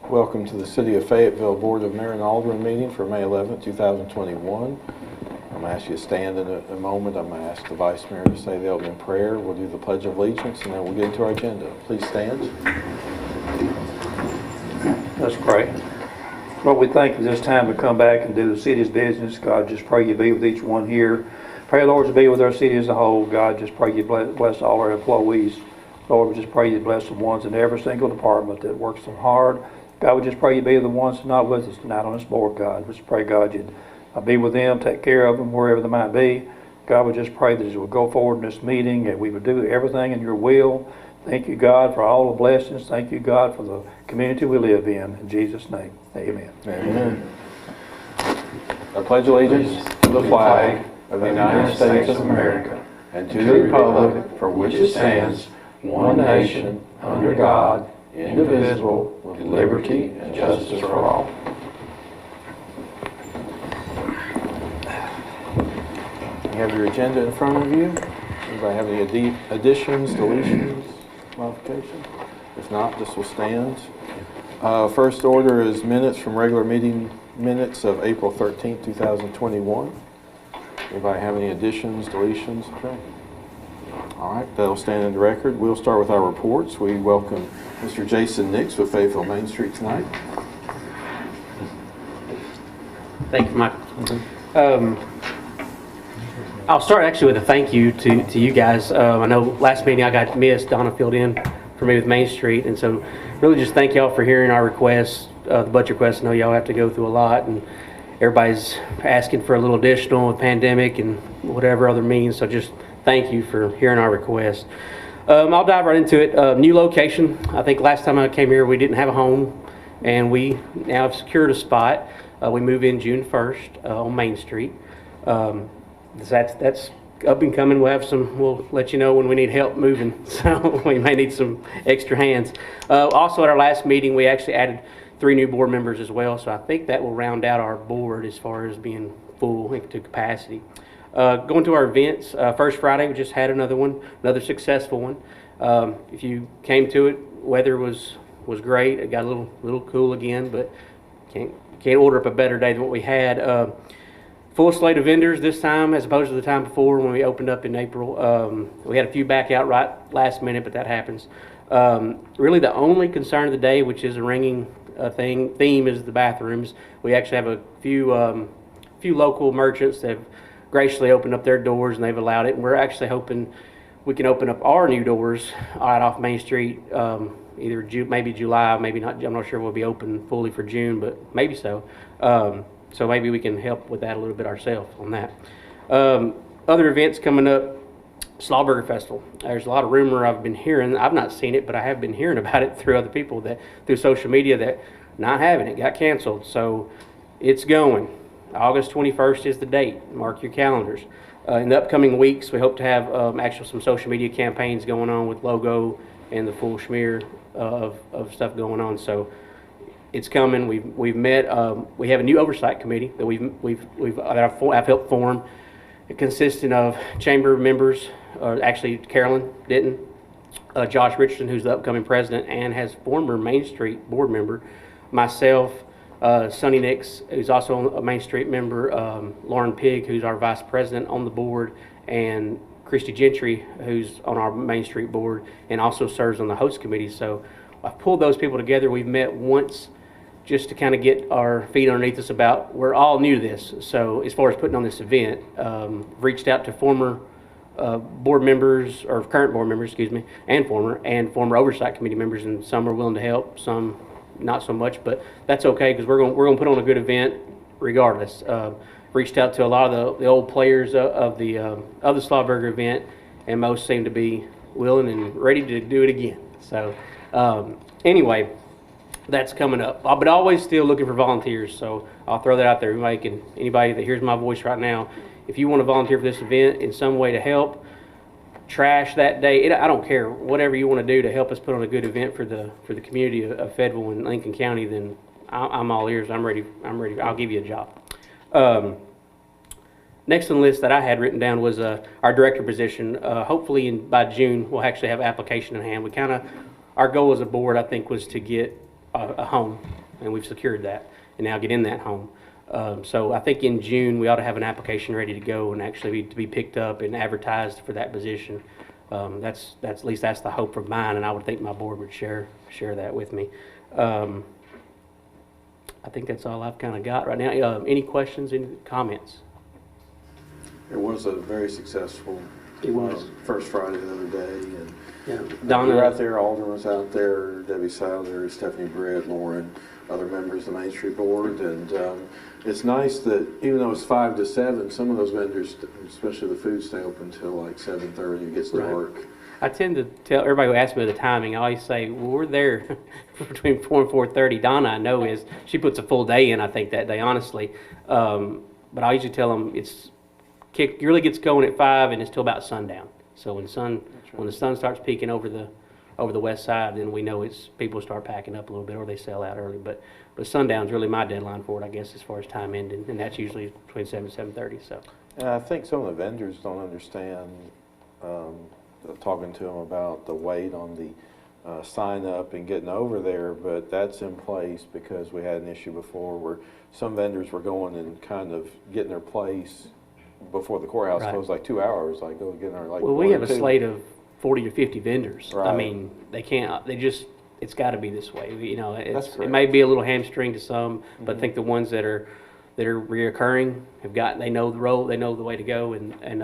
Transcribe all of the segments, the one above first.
Welcome to the City of Fayetteville Board of Mayor and Alderman meeting for May 11, 2021. I'm going to ask you to stand in a moment. I'm going to ask the Vice Mayor to say the opening prayer. We'll do the Pledge of Allegiance, and then we'll get into our agenda. Please stand. Let's pray. Lord, we thank you this time to come back and do the city's business. God, just pray you be with each one here. Pray, Lord, to be with our city as a whole. God, just pray you bless all our employees. Lord, we just pray you bless the ones in every single department that works so hard. God, we just pray you be the ones not with us tonight on this board, God. We just pray, God, you'd be with them, take care of them wherever they might be. God, we just pray that as we go forward in this meeting, that we would do everything in your will. Thank you, God, for all the blessings. Thank you, God, for the community we live in. In Jesus' name, amen. Amen. I pledge allegiance to the flag of the United States of America and to the republic for which it stands, one nation, under God, indivisible, with liberty and justice for all. You have your agenda in front of you. Anybody have any additions, deletions, modifications? If not, this will stand. First order is minutes from regular meeting minutes of April 13th, 2021. Anybody have any additions, deletions? Okay. All right, that'll stand in the record. We'll start with our reports. We welcome Mr. Jason Nix with Fayetteville Main Street tonight. Thank you, Michael. I'll start actually with a thank you to you guys. I know last meeting I got missed. Donna filled in for me with Main Street, and so really just thank y'all for hearing our requests, the budget requests. I know y'all have to go through a lot, and everybody's asking for a little additional with pandemic and whatever other means, so just thank you for hearing our request. I'll dive right into it. New location. I think last time I came here we didn't have a home, and we now have secured a spot. We move in June 1st on Main Street. That's up and coming. We'll let you know when we need help moving, so we may need some extra hands. Also at our last meeting we actually added 3 new board members as well, so I think that will round out our board as far as being full to capacity. Going to our events, first Friday we just had another successful one. If you came to it, weather was great. It got a little cool again, but can't order up a better day than what we had. Full slate of vendors this time as opposed to the time before when we opened up in April. We had a few back out right last minute, but that happens. Really the only concern of the day, which is a ringing theme, is the bathrooms. We actually have a few local merchants that have graciously opened up their doors and they've allowed it, and we're actually hoping we can open up our new doors right off Main Street either maybe July, maybe not. I'm not sure we'll be open fully for June, but maybe so. So maybe we can help with that a little bit ourselves on that. Other events coming up, Slawburger Festival. There's a lot of rumor I've been hearing. I've not seen it, but I have been hearing about it through other people through social media that not having it, got canceled. So it's going. August 21st is the date. Mark your calendars. In the upcoming weeks, we hope to have actually some social media campaigns going on with logo and the full schmear of stuff going on. So it's coming. We've met. We have a new Oversight Committee that I've helped form. It consisting of chamber members, actually Carolyn Denton, Josh Richardson, who's the upcoming president and has former Main Street board member, myself, Sonny Nix, who's also a Main Street member, Lauren Pigg, who's our vice president on the board, and Christy Gentry, who's on our Main Street board and also serves on the host committee. So I've pulled those people together. We've met once just to kind of get our feet underneath us about, we're all new to this. So as far as putting on this event, reached out to former board members, or current board members, excuse me, and former Oversight Committee members, and some are willing to help, some not so much, but that's okay because we're going to put on a good event regardless. Reached out to a lot of the old players of the Slawburger event, and most seem to be willing and ready to do it again. So anyway, that's coming up. But always still looking for volunteers, so I'll throw that out there. Anybody that hears my voice right now, if you want to volunteer for this event in some way to help, trash that day, I don't care, whatever you want to do to help us put on a good event for the community of Fayetteville and Lincoln County, then I'm all ears. I'm ready. I'll give you a job. Next on the list that I had written down was our director position. Hopefully by June we'll actually have application in hand. Our goal as a board, I think, was to get a home, and we've secured that, and now get in that home. So I think in June, we ought to have an application ready to go and actually to be picked up and advertised for that position. That's at least that's the hope of mine, and I would think my board would share that with me. I think that's all I've kind of got right now. Any questions, any comments? It was a very successful first Friday the other day. And Donna, we were out there, Alderman was out there, Debbie Souther, Stephanie Britt, Lauren, other members of the Main Street Board. And it's nice that even though it's 5 to 7, some of those vendors, especially the food, stay open until like 7:30. It gets dark. I tend to tell everybody who asks me the timing, I always say, well, we're there between 4 and 4:30. Donna, I know, she puts a full day in, I think, that day, honestly. But I usually tell them it really gets going at 5 and it's till about sundown. So when the sun starts peeking over the west side, then we know people start packing up a little bit, or they sell out early. But sundown's really my deadline for it, I guess, as far as time ending, and that's usually between 7 and 7:30. So. And I think some of the vendors don't understand. Talking to them about the wait on the sign up and getting over there, but that's in place because we had an issue before where some vendors were going and kind of getting their place before the courthouse closed, like 2 hours, like go get our like. Well, we have a slate of 40 to 50 vendors. Right. I mean, it's got to be this way. You know, It may be a little hamstring to some, but I think the ones that are reoccurring they know the role, they know the way to go, and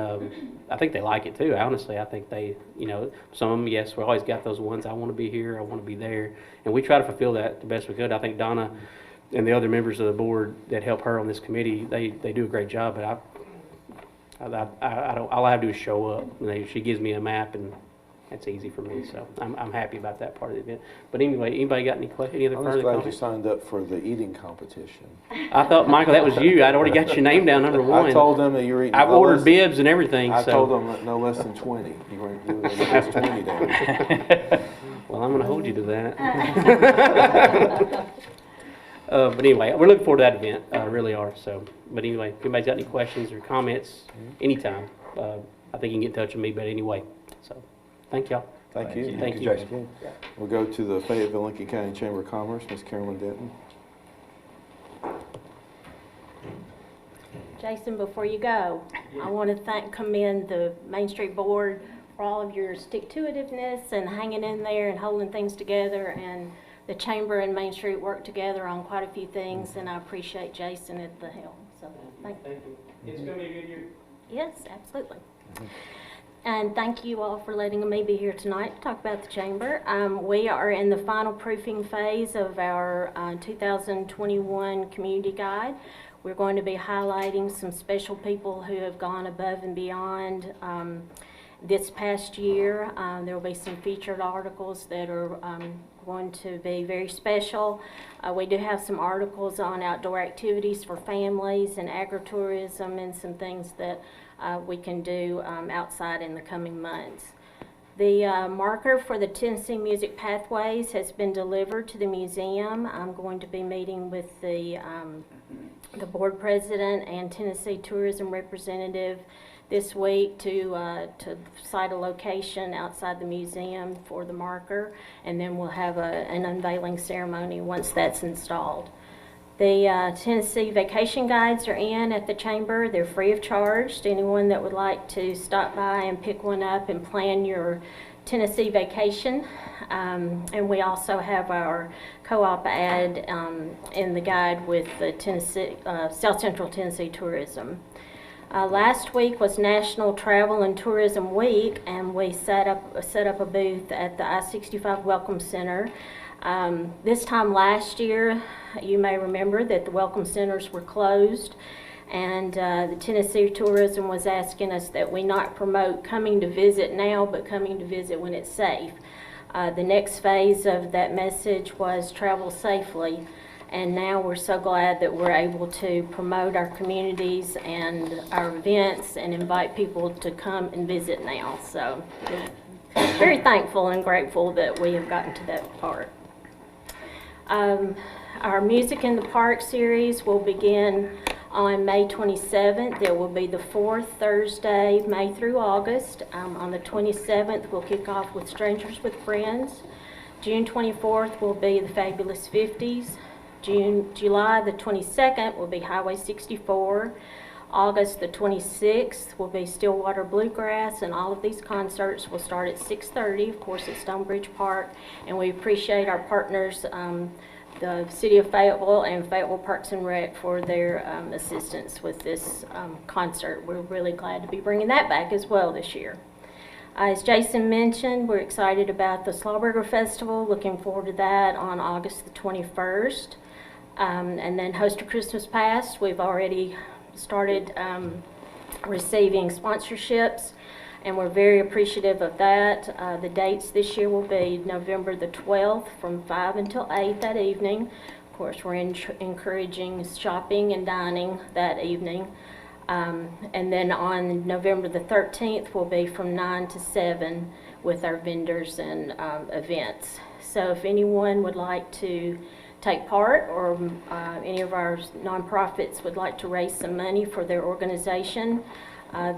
I think they like it too. Honestly, I think some of them, yes, we always got those ones. I want to be here, I want to be there, and we try to fulfill that the best we could. I think Donna and the other members of the board that help her on this committee, they do a great job. But all I have to do is show up. She gives me a map, and that's easy for me. So I'm happy about that part of the event. But anyway, anybody got any other I'm further just glad comments? you signed up for the eating competition. I thought, Michael, that was you. I'd already got your name down, number one. I told them that you were eating. I've ordered bibs and everything. I so. told them that no less than 20. You were at least 20 down. Well, I'm going to hold you to that. But anyway, we're looking forward to that event. Really are. So, but anyway, if anybody's got any questions or comments, anytime, I think you can get in touch with me. But anyway, so thank y'all. Thank you. Thank you. Jason. We'll go to the Fayetteville Lincoln County Chamber of Commerce, Ms. Carolyn Denton. Jason, before you go, I want to commend the Main Street Board for all of your stick-to-itiveness and hanging in there and holding things together, and the Chamber and Main Street work together on quite a few things, and I appreciate Jason at the helm. So thank you. It's going to be a good year. Yes, absolutely. And thank you all for letting me be here tonight to talk about the Chamber. We are in the final proofing phase of our 2021 Community Guide. We're going to be highlighting some special people who have gone above and beyond this past year. There will be some featured articles that are going to be very special. We do have some articles on outdoor activities for families and agritourism and some things that we can do outside in the coming months. The marker for the Tennessee Music Pathways has been delivered to the museum. I'm going to be meeting with the board president and Tennessee tourism representative this week to cite a location outside the museum for the marker, and then we'll have an unveiling ceremony once that's installed. The Tennessee vacation guides are in at the Chamber. They're free of charge to anyone that would like to stop by and pick one up and plan your Tennessee vacation. And we also have our co-op ad in the guide with the Tennessee, South Central Tennessee Tourism. Last week was National Travel and Tourism Week, and we set up a booth at the I-65 Welcome Center. This time last year, you may remember that the Welcome Centers were closed, and the Tennessee Tourism was asking us that we not promote coming to visit now, but coming to visit when it's safe. The next phase of that message was travel safely, and now we're so glad that we're able to promote our communities and our events and invite people to come and visit now. So we're very thankful and grateful that we have gotten to that part. Our Music in the Park series will begin on May 27th. It will be the fourth Thursday, May through August. On the 27th, we'll kick off with Strangers with Friends. June 24th will be the Fabulous 50s. July the 22nd will be Highway 64. August the 26th will be Stillwater Bluegrass, and all of these concerts will start at 6:30, of course, at Stonebridge Park. And we appreciate our partners, the City of Fayetteville and Fayetteville Parks and Rec, for their assistance with this concert. We're really glad to be bringing that back as well this year. As Jason mentioned, we're excited about the Slawburger Festival, looking forward to that on August the 21st. And then Host a Christmas Past, we've already started receiving sponsorships, and we're very appreciative of that. The dates this year will be November the 12th from 5 until 8 that evening. Of course, we're encouraging shopping and dining that evening. And then on November the 13th will be from 9 to 7 with our vendors and events. So if anyone would like to take part, or any of our nonprofits would like to raise some money for their organization,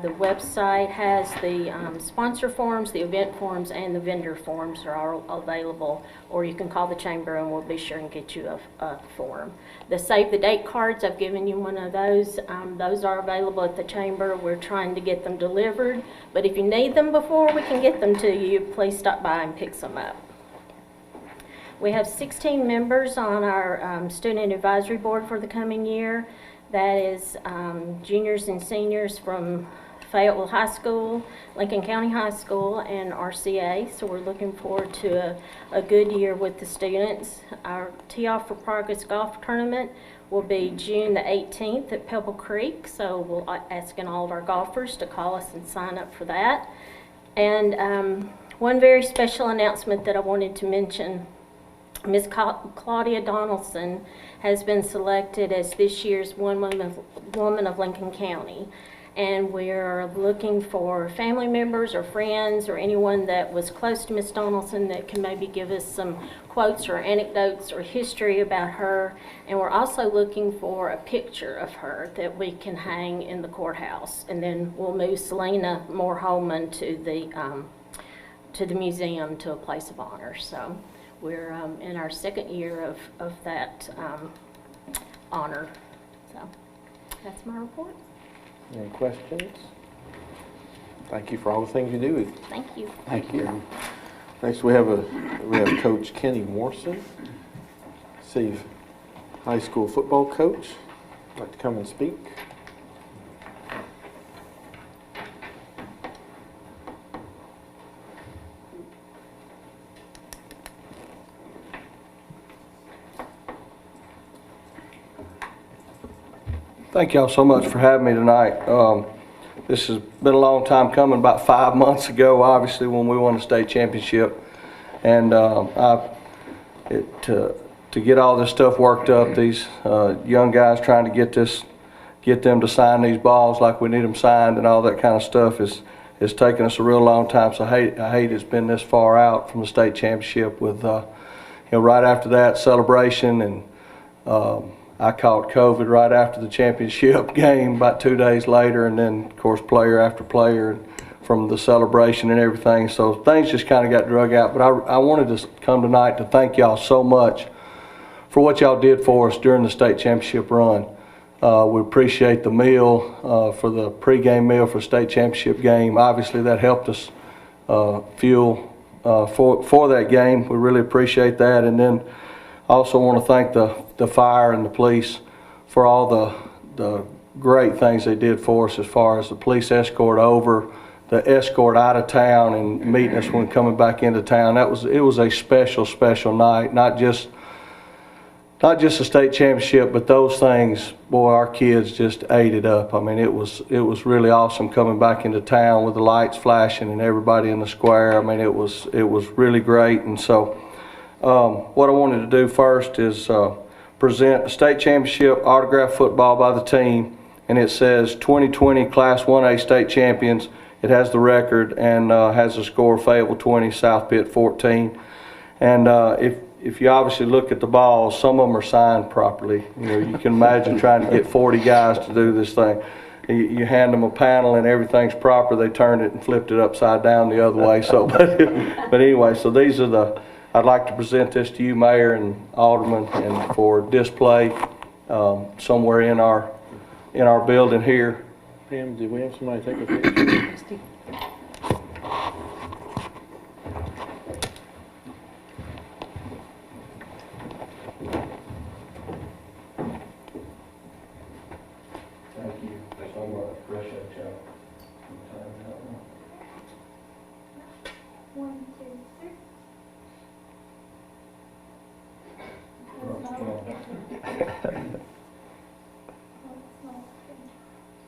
the website has the sponsor forms, the event forms, and the vendor forms are all available, or you can call the chamber and we'll be sure and get you a form. The save the date cards, I've given you one of those. Those are available at the chamber. We're trying to get them delivered, but if you need them before we can get them to you, please stop by and pick some up. We have 16 members on our Student Advisory Board for the coming year. That is juniors and seniors from Fayetteville High School, Lincoln County High School, and RCA. So we're looking forward to a good year with the students. Our Tee Off for Progress golf tournament will be June the 18th at Pebble Creek. So we're asking all of our golfers to call us and sign up for that. And one very special announcement that I wanted to mention. Ms. Claudia Donaldson has been selected as this year's Woman of Lincoln County. And we're looking for family members or friends or anyone that was close to Ms. Donaldson that can maybe give us some quotes or anecdotes or history about her. And we're also looking for a picture of her that we can hang in the courthouse. And then we'll move Selena Moore-Holman to the museum, to a place of honor. So we're in our second year of that honor. So that's my report. Any questions? Thank you for all the things you do. Thank you. Thank you. Next, we have Coach Kenny Morrison, Steve, high school football coach. I'd like to come and speak. Thank y'all so much for having me tonight. This has been a long time coming, about 5 months ago, obviously, when we won the state championship. And to get all this stuff worked up, these young guys trying to get them to sign these balls like we need them signed and all that kind of stuff is taking us a real long time. So I hate it's been this far out from the state championship with, right after that celebration, and I caught COVID right after the championship game about 2 days later, and then of course player after player from the celebration and everything. So things just kind of got drug out. But I wanted to come tonight to thank y'all so much for what y'all did for us during the state championship run. We appreciate the meal, for the pregame meal for the state championship game. Obviously that helped us fuel for that game. We really appreciate that. And then I also want to thank the fire and the police for all the great things they did for us, as far as the police escort over, the escort out of town, and meeting us when coming back into town. It was a special night. Not just a state championship, but those things, boy, our kids just ate it up. I mean, it was really awesome coming back into town with the lights flashing and everybody in the square. I mean, it was really great. And so what I wanted to do first is present a state championship autographed football by the team, and it says 2020 Class 1A state champions. It has the record and has a score: Fayetteville 20, South Pitt 14. And if you obviously look at the balls, some of them are signed properly. You can imagine trying to get 40 guys to do this thing. You hand them a panel and everything's proper. They turned it and flipped it upside down the other way. So, but anyway, so these are I'd like to present this to you, Mayor and Alderman, and for display somewhere in our building here. Pam, did we have somebody take a picture? Thank you so much. Appreciate y'all.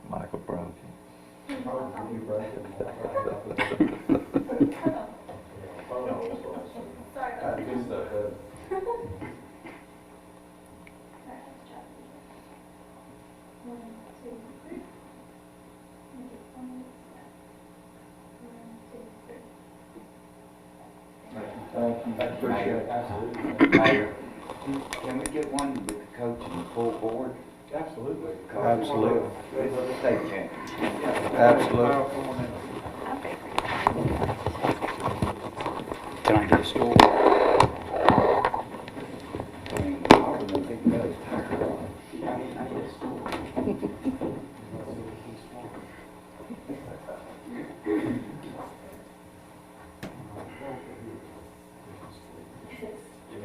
Michael broke Appreciate it. Absolutely. Mayor, can we get one with the coach and the full board? Absolutely. Absolutely. State champion. Absolutely. Can I get a stool? I mean, Alderman, big nose. Yeah, I need a stool. Let me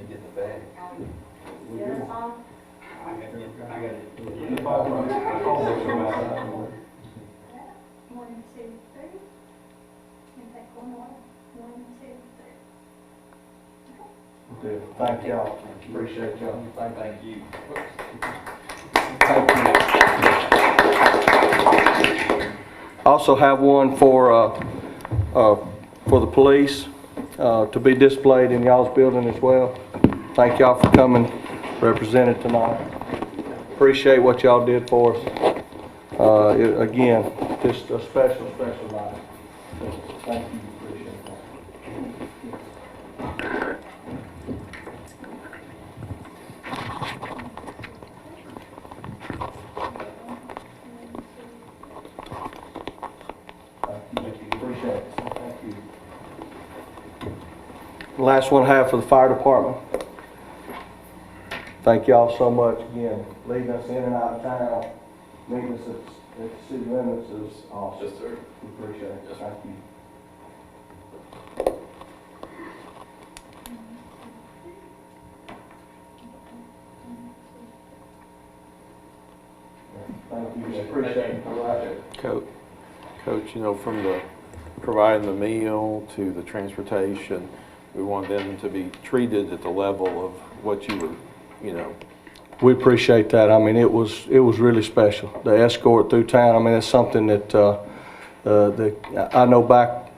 get the bag. One, two, three. And take one more. One, two, three. Thank y'all. Appreciate y'all. Thank you. Thank you. Also have one for the police to be displayed in y'all's building as well. Thank y'all for coming represented tonight. Appreciate what y'all did for us. Again, just a special night. Thank you. Appreciate that. Appreciate it. Thank you. Last one I have for the fire department. Thank y'all so much again. Leading us in and out of town, meeting us at the city limits is awesome. Yes, sir. We appreciate it. Yes, thank you. Thank you. Appreciate it. All right. Coach, you know, from the providing the meal to the transportation, we want them to be treated at the level of what you would, you know. We appreciate that. I mean, it was really special. The escort through town. I mean, it's something that I know back.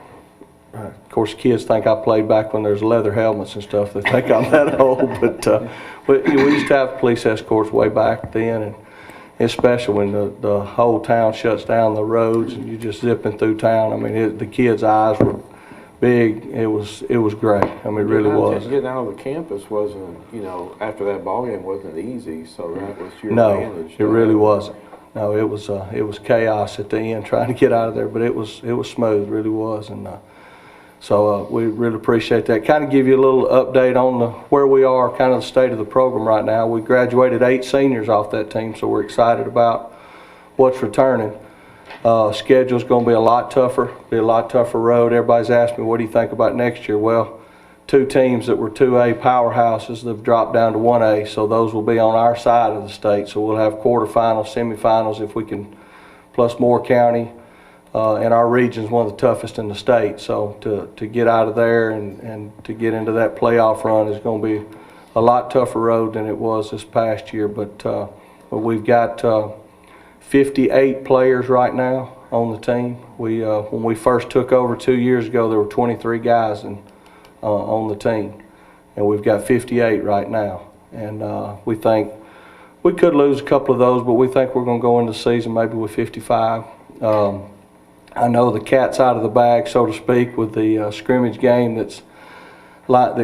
Of course, kids think I played back when there's leather helmets and stuff. They think I'm that old, but we used to have police escorts way back then, and it's special when the whole town shuts down the roads and you're just zipping through town. I mean, the kids' eyes were big. It was great. I mean, it really was. Getting out of the campus wasn't, you know, after that ball game wasn't easy. So that was your No, advantage. it really wasn't. No, it was chaos at the end trying to get out of there, but it was smooth, really was, and so we really appreciate that. Kind of give you a little update on where we are, kind of the state of the program right now. We graduated 8 seniors off that team, so we're excited about what's returning. Schedule's going to be a lot tougher road. Everybody's asked me, what do you think about next year? Well, 2 teams that were 2A powerhouses that have dropped down to 1A, so those will be on our side of the state. So we'll have quarterfinals, semifinals if we can, plus Moore County. And our region's one of the toughest in the state. So to get out of there and to get into that playoff run is going to be a lot tougher road than it was this past year. But we've got 58 players right now on the team. When we first took over 2 years ago, there were 23 guys on the team, and we've got 58 right now. And we think we could lose a couple of those, but we think we're going to go into the season maybe with 55. I know the cat's out of the bag, so to speak, with the scrimmage game that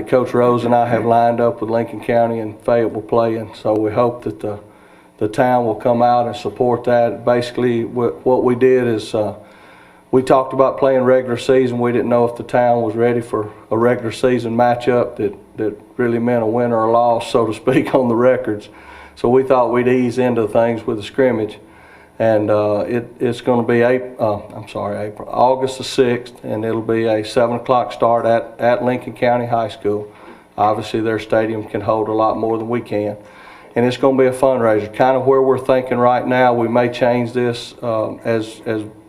Coach Rose and I have lined up with Lincoln County and Fayetteville playing. So we hope that the town will come out and support that. Basically, what we did is we talked about playing regular season. We didn't know if the town was ready for a regular season matchup that really meant a win or a loss, so to speak, on the records. So we thought we'd ease into things with a scrimmage. And it's going to be August the 6th, and it'll be a 7 o'clock start at Lincoln County High School. Obviously, their stadium can hold a lot more than we can. And it's going to be a fundraiser. Kind of where we're thinking right now, we may change this as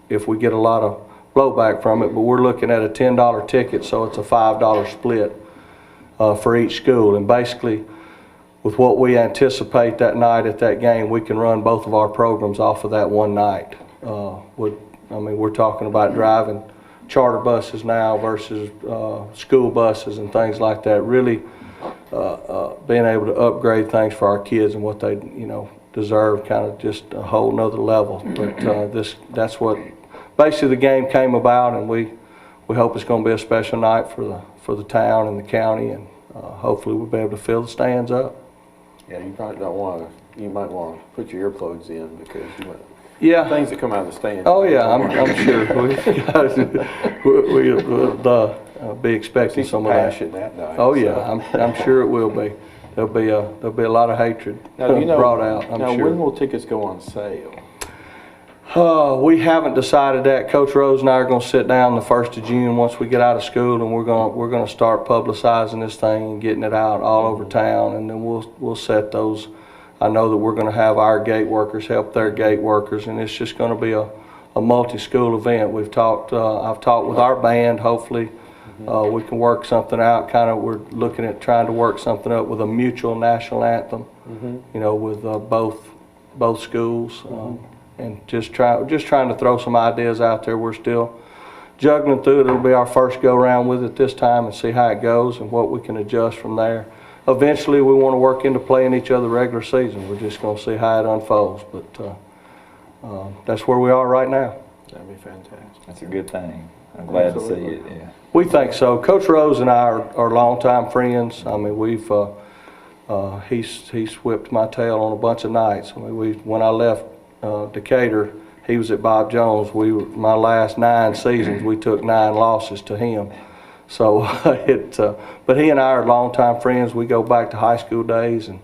if we get a lot of blowback from it, but we're looking at a $10 ticket, so it's a $5 split for each school. And basically, with what we anticipate that night at that game, we can run both of our programs off of that one night. We're talking about driving charter buses now versus school buses and things like that. Really being able to upgrade things for our kids and what they, deserve, kind of just a whole nother level. But that's what basically the game came about, and we hope it's going to be a special night for the town and the county, and hopefully we'll be able to fill the stands up. Yeah, you probably don't want to, you might want to put your earplugs in because things that come out of the stands. Oh yeah, I'm sure we'll be expecting some of that. Passion that night. Oh yeah, I'm sure it will be. There'll be a lot of hatred brought out, I'm sure. When will tickets go on sale? We haven't decided that. Coach Rose and I are going to sit down the 1st of June once we get out of school, and we're going to start publicizing this thing and getting it out all over town, and then we'll set those. I know that we're going to have our gate workers help their gate workers, and it's just going to be a multi-school event. I've talked with our band. Hopefully we can work something out. We're looking at trying to work something up with a mutual national anthem, with both schools. And just trying to throw some ideas out there. We're still juggling through it. It'll be our first go around with it this time and see how it goes and what we can adjust from there. Eventually, we want to work into playing each other regular season. We're just going to see how it unfolds. But that's where we are right now. That'd be fantastic. That's a good thing. I'm glad to see it. Yeah. We think so. Coach Rose and I are longtime friends. We've he's whipped my tail on a bunch of nights. When I left Decatur, he was at Bob Jones. My last 9 seasons, we took 9 losses to him. So but he and I are longtime friends. We go back to high school days, and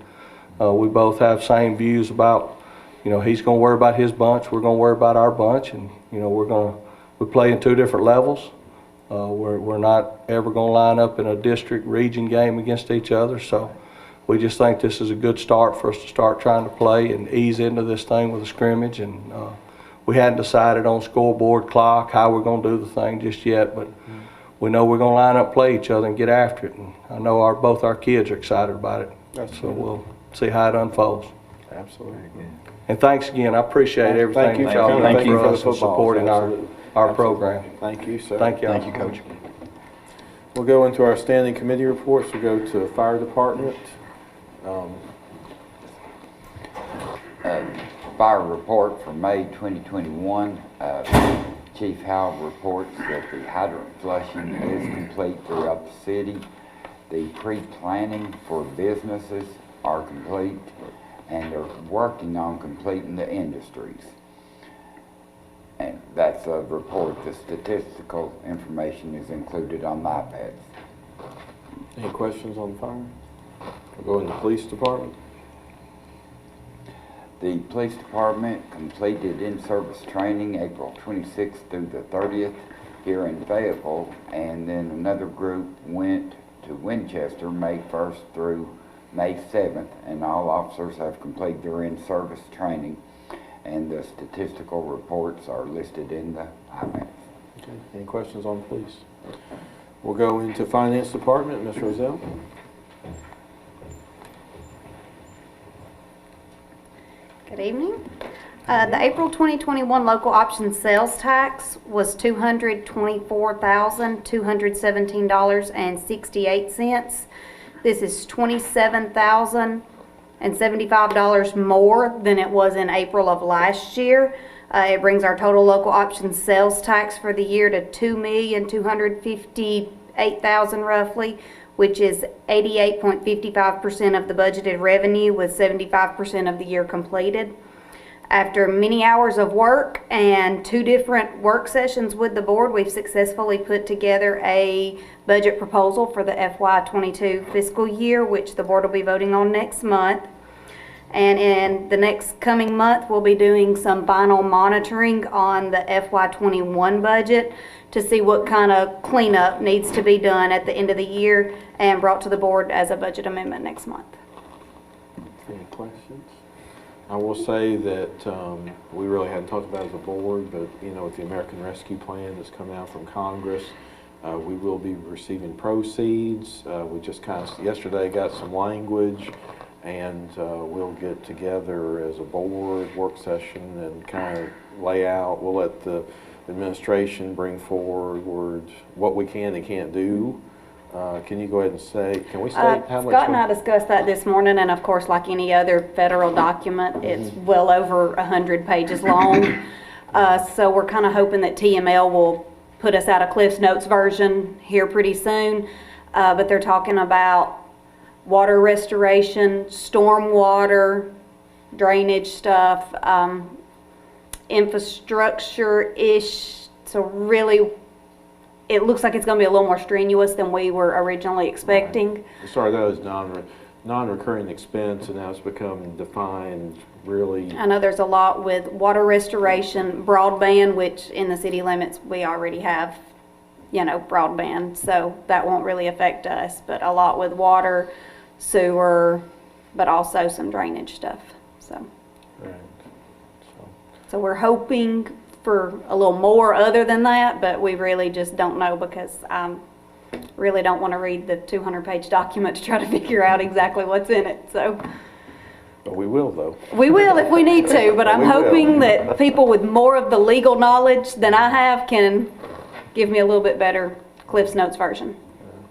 we both have same views about, he's going to worry about his bunch, we're going to worry about our bunch, and we play in 2 different levels. We're not ever going to line up in a district region game against each other. So we just think this is a good start for us to start trying to play and ease into this thing with a scrimmage. And we hadn't decided on scoreboard, clock, how we're going to do the thing just yet, but we know we're going to line up, play each other, and get after it. And I know both our kids are excited about it. So we'll see how it unfolds. Absolutely. And thanks again. I appreciate everything that y'all Thank do you for us and supporting our program. Thank you, sir. Thank you. Thank you, Coach. We'll go into our standing committee reports. We'll go to Fire Department. Fire report for May 2021. Chief Howell reports that the hydrant flushing is complete throughout the city. The pre-planning for businesses are complete, and they're working on completing the industries. And that's a report. The statistical information is included on the iPads. Any questions on fire? We'll go in the police department. The police department completed in-service training April 26th through the 30th here in Fayetteville, and then another group went to Winchester May 1st through May 7th, and all officers have completed their in-service training, and the statistical reports are listed in the iPad. Okay. Any questions on police? We'll go into finance department. Ms. Rozelle. Good evening. The April 2021 local option sales tax was $224,217.68. This is $27,075 more than it was in April of last year. It brings our total local option sales tax for the year to $2,258,000 roughly, which is 88.55% of the budgeted revenue with 75% of the year completed. After many hours of work and 2 different work sessions with the board, we've successfully put together a budget proposal for the FY22 fiscal year, which the board will be voting on next month. And in the next coming month, we'll be doing some final monitoring on the FY21 budget to see what kind of cleanup needs to be done at the end of the year and brought to the board as a budget amendment next month. Any questions? I will say that we really hadn't talked about it as a board, but you know, with the American Rescue Plan that's coming out from Congress, we will be receiving proceeds. We just kind of yesterday got some language, and we'll get together as a board work session and kind of lay out. We'll let the administration bring forward what we can and can't do. Can you go ahead and say, can we state how much? Scott and I discussed that this morning, and of course, like any other federal document, it's well over 100 pages long. So we're kind of hoping that TML will put us out a Cliff's Notes version here pretty soon. But they're talking about water restoration, stormwater, drainage stuff, infrastructure-ish. So really, it looks like it's going to be a little more strenuous than we were originally expecting. Right. We started out as non-recurring expense, and now it's become defined really. I know there's a lot with water restoration, broadband, which in the city limits we already have, you know, broadband, so that won't really affect us. But a lot with water, sewer, but also some drainage stuff. So. Right. So we're hoping for a little more other than that, but we really just don't know because I really don't want to read the 200-page document to try to figure out exactly what's in it. So But we will, though. we will if we need to, but I'm hoping that people with more of the legal knowledge than I have can give me a little bit better Cliff's Notes version.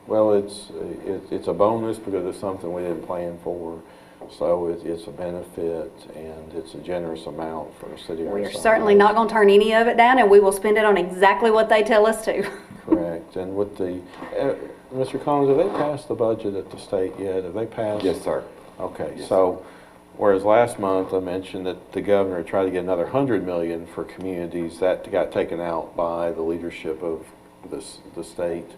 Well, it's a bonus because it's something we didn't plan for. So it's a benefit, and it's a generous amount for a city. We're certainly not going to turn any of it down, and we will spend it on exactly what they tell us to. Correct. And with the, Mr. Collins, have they passed the budget at the state yet? Have they passed? Yes, sir. Okay, Yes, so whereas last month I mentioned that the governor tried to get another $100 million for communities, that got taken out by the leadership of the state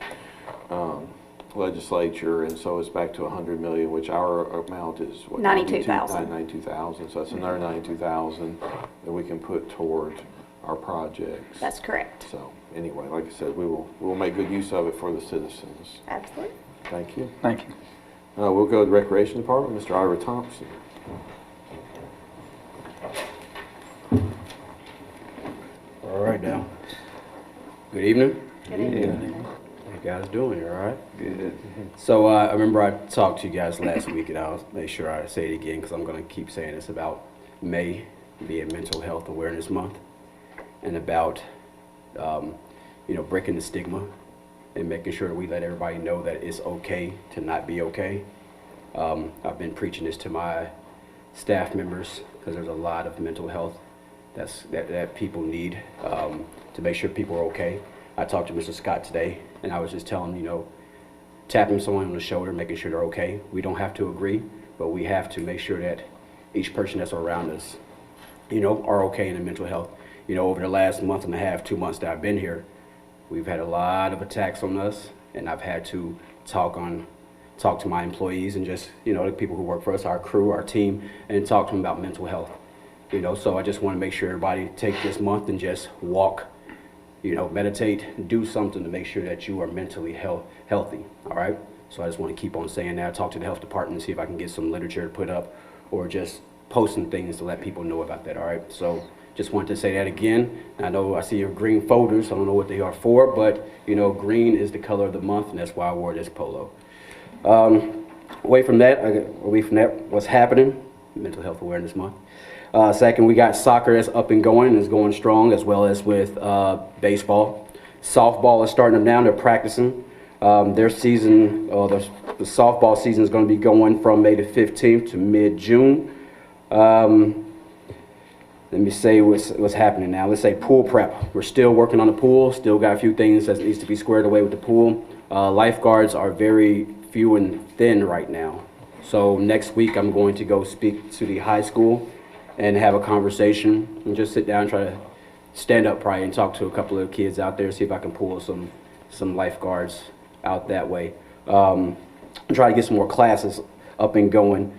legislature, and so it's back to $100 million, which our amount is what? 92,000. 92,000. So that's another 92,000 that we can put toward our projects. That's correct. So anyway, like I said, we will make good use of it for the citizens. Absolutely. Thank you. Thank you. We'll go to the Recreation Department, Mr. Ira Thompson. All right now. Good evening. Good evening. How you guys doing? You all right? Good. So I remember I talked to you guys last week, and I'll make sure I say it again because I'm going to keep saying this about May being Mental Health Awareness Month, and about breaking the stigma and making sure that we let everybody know that it's okay to not be okay. I've been preaching this to my staff members because there's a lot of mental health that people need to make sure people are okay. I talked to Mr. Scott today, and I was just telling him, tapping someone on the shoulder, making sure they're okay. We don't have to agree, but we have to make sure that each person that's around us, are okay in their mental health. Over the last month and a half, 2 months that I've been here, we've had a lot of attacks on us, and I've had to talk to my employees and just, the people who work for us, our crew, our team, and talk to them about mental health. So I just want to make sure everybody take this month and just walk, meditate, do something to make sure that you are mentally healthy, all right? So I just want to keep on saying that. Talk to the health department and see if I can get some literature to put up or just posting things to let people know about that, all right? So just wanted to say that again. I know I see your green folders. I don't know what they are for, but, green is the color of the month, and that's why I wore this polo. Away from that, what's happening? Mental Health Awareness Month. Second, we got soccer that's up and going, is going strong, as well as with baseball. Softball is starting them down. They're practicing. Their season, the softball season is going to be going from May the 15th to mid-June. Let me say what's happening now. Let's say pool prep. We're still working on the pool. Still got a few things that needs to be squared away with the pool. Lifeguards are very few and thin right now. So next week I'm going to go speak to the high school and have a conversation and just sit down and try to stand up probably and talk to a couple of kids out there, see if I can pull some lifeguards out that way. Try to get some more classes up and going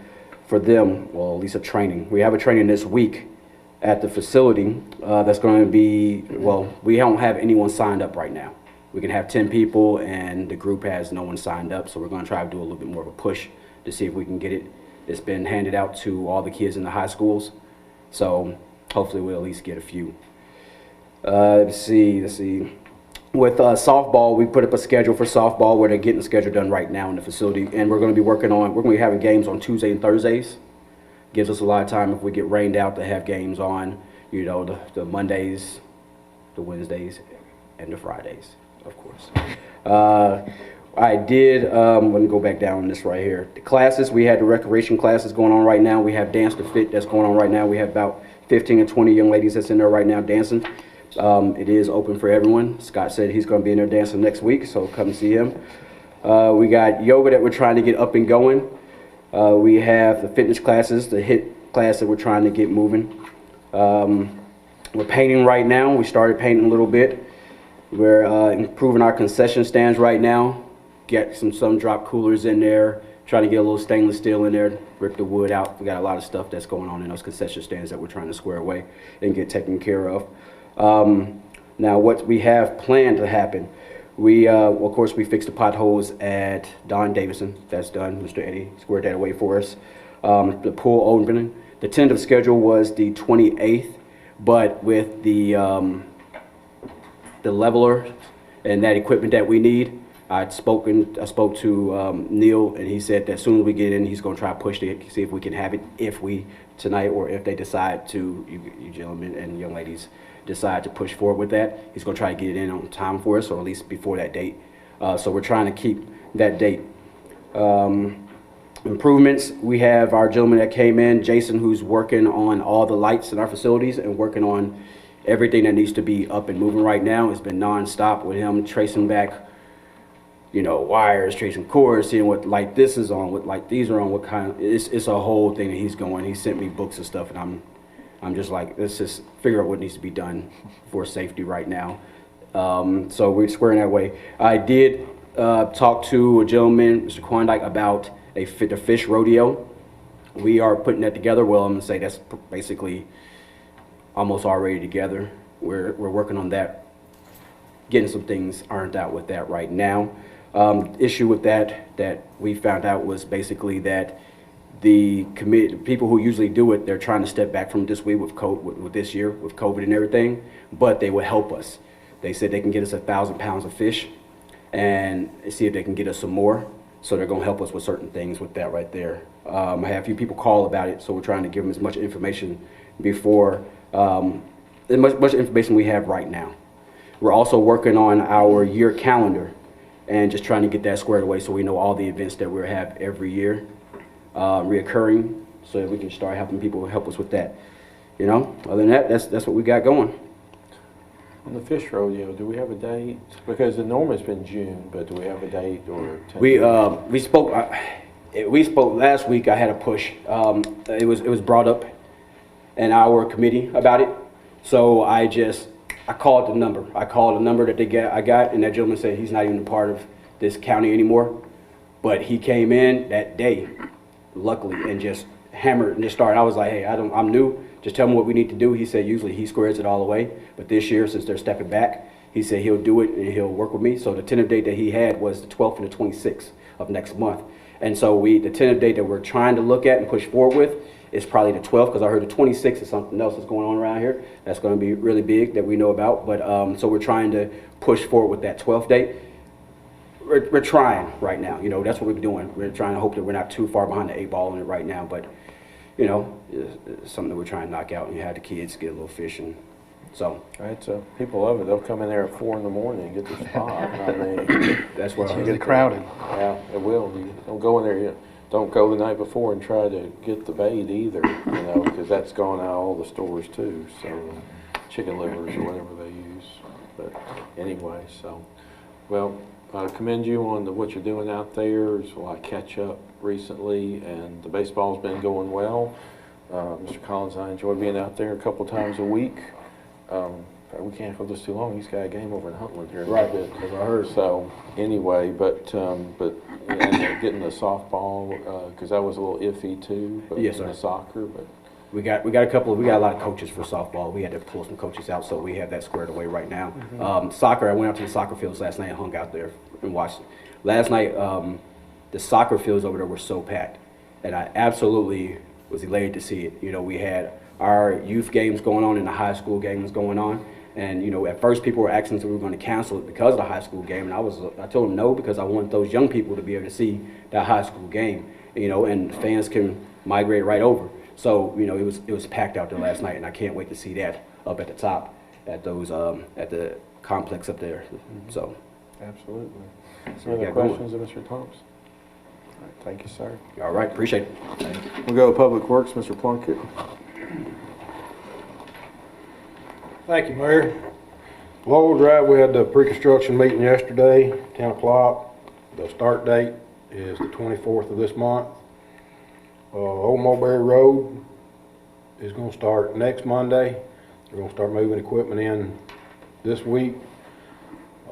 for them, well, at least a training. We have a training this week at the facility that's going to be, well, we don't have anyone signed up right now. We can have 10 people and the group has no one signed up, so we're going to try to do a little bit more of a push to see if we can get it. It's been handed out to all the kids in the high schools, so hopefully we'll at least get a few. Let's see. With softball, we put up a schedule for softball where they're getting the schedule done right now in the facility, and we're going to be having games on Tuesday and Thursdays. Gives us a lot of time if we get rained out to have games on, you know, the Mondays, the Wednesdays, and the Fridays, of course. I did, let me go back down on this right here. The classes, we had the recreation classes going on right now. We have Dance to Fit that's going on right now. We have about 15 or 20 young ladies that's in there right now dancing. It is open for everyone. Scott said he's going to be in there dancing next week, so come see him. We got yoga that we're trying to get up and going. We have the fitness classes, the HIIT class that we're trying to get moving. We're painting right now. We started painting a little bit. We're improving our concession stands right now. Get some sun-drop coolers in there. Trying to get a little stainless steel in there, rip the wood out. We got a lot of stuff that's going on in those concession stands that we're trying to square away and get taken care of. Now what we have planned to happen, we well, of course we fixed the potholes at Don Davison. That's done. Mr. Eddie squared that away for us. The pool opening, the tentative schedule was the 28th, but with the leveler and that equipment that we need, I spoke to Neil, and he said that as soon as we get in, he's going to try to push it, see if we can have it tonight, or if they decide to, you gentlemen and young ladies decide to push forward with that. He's going to try to get it in on time for us, or at least before that date. So we're trying to keep that date. Improvements, we have our gentleman that came in, Jason, who's working on all the lights in our facilities and working on everything that needs to be up and moving right now. It's been non-stop with him tracing back, you know, wires, tracing cords, seeing what light this is on, what light these are on, what kind of, it's a whole thing that he's going. He sent me books and stuff, and I'm just like, let's just figure out what needs to be done for safety right now. So we're squaring that way. I did talk to a gentleman, Mr. Klondike, about the fish rodeo. We are putting that together. Well, I'm gonna say that's basically almost already together. We're working on that, getting some things ironed out with that right now. Issue with that we found out was basically that the committee, people who usually do it, they're trying to step back from this week with this year with COVID and everything, but they will help us. They said they can get us 1,000 pounds of fish and see if they can get us some more. So they're going to help us with certain things with that right there. I have a few people call about it, so we're trying to give them as much information before, as much information we have right now. We're also working on our year calendar and just trying to get that squared away so we know all the events that we have every year, reoccurring, so that we can start helping people help us with that. You know, other than that, that's what we got going. On the fish rodeo, do we have a date? Because the norm has been June, but do we have a date or? We spoke last week. I had a push. It was brought up in our committee about it, so I called the number. I called the number that I got, and that gentleman said he's not even a part of this county anymore. But he came in that day, luckily, and just hammered and just started. I was like, hey, I'm new. Just tell me what we need to do. He said usually he squares it all away, but this year, since they're stepping back, he said he'll do it and he'll work with me. So the tentative date that he had was the 12th and the 26th of next month. And so the tentative date that we're trying to look at and push forward with is probably the 12th, because I heard the 26th is something else that's going on around here. That's going to be really big that we know about. But so we're trying to push forward with that 12th date. We're trying right now. You know, that's what we're doing. We're trying to hope that we're not too far behind the 8 ball on it right now. But you know, it's something that we're trying to knock out, and you have the kids get a little fishing. So right, so people love it. They'll come in there at 4 in the morning and get their spot. I mean, that's what It's crowded. Yeah, it will. You don't go in there. Don't go the night before and try to get the bait either. You know, because that's going out all the stores too. So chicken livers or whatever they use. But anyway, so well, I commend you on what you're doing out there. There's a lot of catch up recently, and the baseball's been going well. Mr. Collins and I enjoy being out there a couple times a week. We can't hold this too long. He's got a game over in Huntland here in a bit. As I heard. So anyway, but getting the softball, because that was a little iffy too. But Yes, and sir. the soccer, but We got a lot of coaches for softball. We had to pull some coaches out, so we have that squared away right now. Soccer, I went out to the soccer fields last night and hung out there and watched. Last night, the soccer fields over there were so packed, and I absolutely was elated to see it. You know, we had our youth games going on and the high school games going on. And, you know, at first people were asking if we were going to cancel it because of the high school game. And I told them no, because I want those young people to be able to see that high school game, you know, and fans can migrate right over. So, you know, it was packed out there last night, and I can't wait to see that up at the top at those, at the complex up there. So. absolutely. So Any we other got going. questions of Mr. Thompson? All right, thank you, sir. All right, appreciate it. We'll go to Public Works, Mr. Plunkett. Thank you, Mayor. Lowell Drive, we had the pre-construction meeting yesterday, 10 o'clock. The start date is the 24th of this month. Old Mulberry Road is gonna start next Monday. They're gonna start moving equipment in this week.